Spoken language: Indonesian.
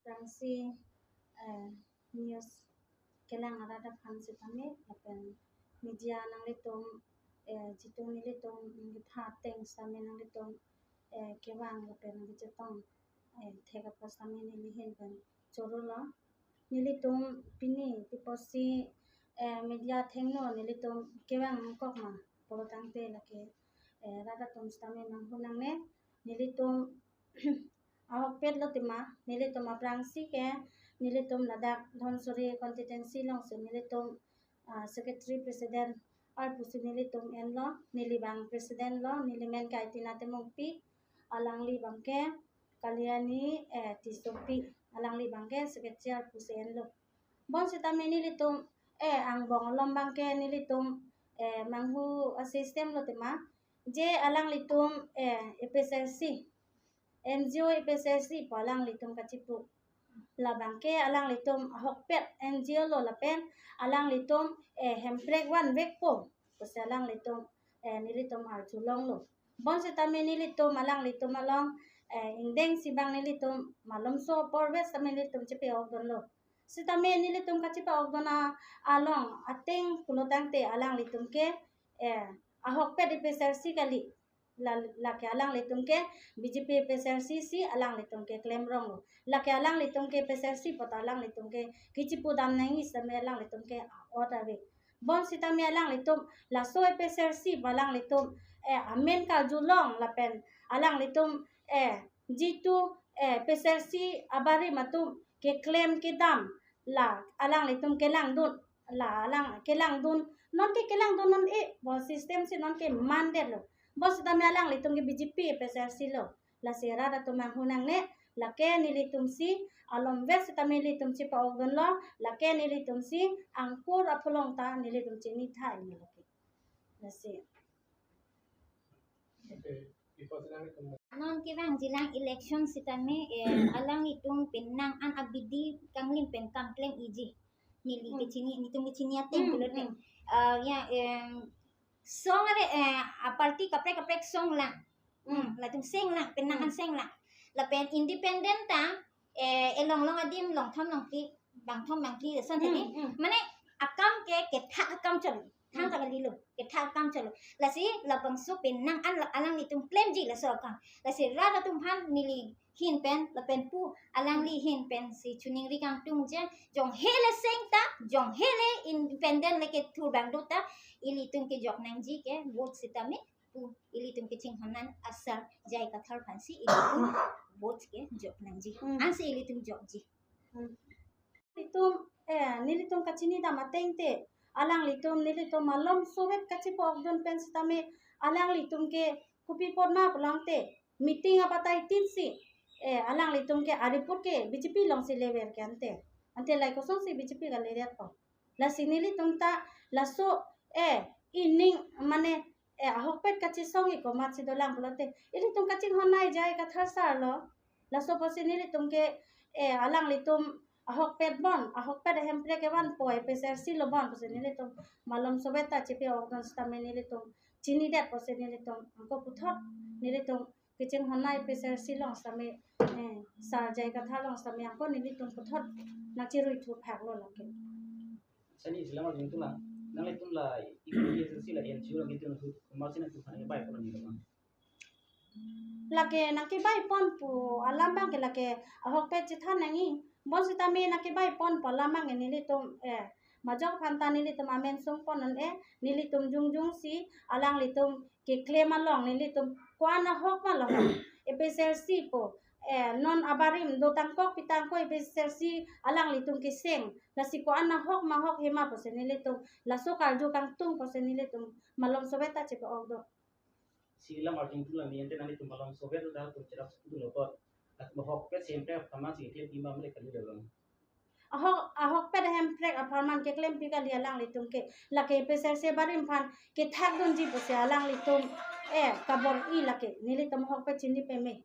Prangsi news kelang arada phansi tame apen media nang litum jitu ni litum ngitha teng same nang litum kewang apen ngitong thega pasame ni lihen ban chorola ni litum pini piposi media thengno ni litum kewang kokma polotang te lake rada tum stame nang hunang ne ni litum ahok pet lotima nilitum aprangsi ke nilitum ladak dhonsuri constituency long se nilitum secretary president ar pusi nilitum enlo nilibang president lo nilimen kai tinate mongpi alangli bangke kaliani tisopi alangli bangke secretary ar pusi enlo bon sitame nilitum ang bong lombang ke nilitum manghu system lotima je alang litum EPSLC NGO EPSLC palang litum kacipu labangke alang litum hokpet NGO lo lapen alang litum hemprek wan vekpo pose alang litum nilitum arjulong lo bon sitame nilitum alang litum along indeng sibang nilitum malom so porves tame nilitum cepe ogdon lo sitame nilitum kacipa ogdona along ateng kulotang te alang litum ke ahokpet EPSLC kali laki alang litum ke BJP PSLC si alang litum ke claim rong lo laki alang litum ke PSLC pota alang litum ke kicipu dam nangi same alang litum ke order we bon sitame alang litum la so PSLC balang litum amen ka julong lapen alang litum jitu PSLC abari matum ke claim ke dam la alang litum ke lang dun la alang ke lang dun non ke lang dun non bon system si non ke mandate lo bos tame alang litum ke BJP PSLC lo la sera da tumang hunang ne la ke nilitum si alom ves tame litum si pa ogdon lo la ke nilitum si angkur apolong ta nilitum chini thai ni lo la se non kibang jilang election sitame alang itung penang an abidi kanglim pen kampleng iji nili ke chini nitum ke chini ateng kuloteng ya song are party kaprek song lang la tum sing lang penangan sing lang la pen independent ta elong adim long tham long ki bang thom bang ki son theni mane akam ke thak akam chol thang ta lilu ke thak akam chol la si la bang su penang an alang ni tum claim ji la so akam la si ra tum han nili hin pen la pen pu alang li hin pen si chuning ri kang tung je jong hele sing ta jong hele independent le ke thur bang do ta ili tum ke jok nang ji ke vote sitame pu ili tum ke ching hanan asar jai ka thar phansi ili tum vote ke jok nang ji an se ili tum jok ji litum nilitum kachini da mateng te alang litum nilitum malom sovet kacipo ogdon pen sitame alang litum ke kupi porna pulang te meeting apatai tinsi alang litum ke aripur ke BJP long si lever ke ante lai kosong si BJP ga leriat po la sini litum ta la so ining mane ahokpet kachi songi ko mat sidolang pulote ini tum kaching honai jai ka tharsar lo la so posini litum ke alang litum ahokpet bon ahokpet hempre ke wan poi PSLC lo bon posini litum malom sobeta chepe organ stame ni litum chini dat posini litum angko puthot ni litum kiching honai PSLC long stame sar jai ka thalong stame angko ni litum puthot na chirui thu phak lo lake sani selama itu lah nang itu lah IPSLC lah NGO lah gitu tu masih nak tuhan yang baik kalau ni lah lake naki bai pon pu alambang ke lake ahok pe chitha nangi bon sitame naki bai pon po lamang ni litum majok phanta ni litum amen sung pon an ni litum jungjung si alang litum ke claim along ni litum kwana hok ma lo EPSLC po non abarim do tangkok pitangko EPSLC alang litum ke seng la si ko ana hok ma hok hema po se ni litum la so kalju kang tung po se ni litum malom sobeta chepo ogdo sila martin tu lah ni ente nanti tu malam sobat tu dah tu cerap tu loh kok tak mohok pet sempre sama sih dia lima mereka kali dalam ahok pet hemprek aparman ke claim pi kali alang litum ke la ke PSLC barim phan ke thak don ji po se alang litum kabor i la ke ni litum hok pet chini pe me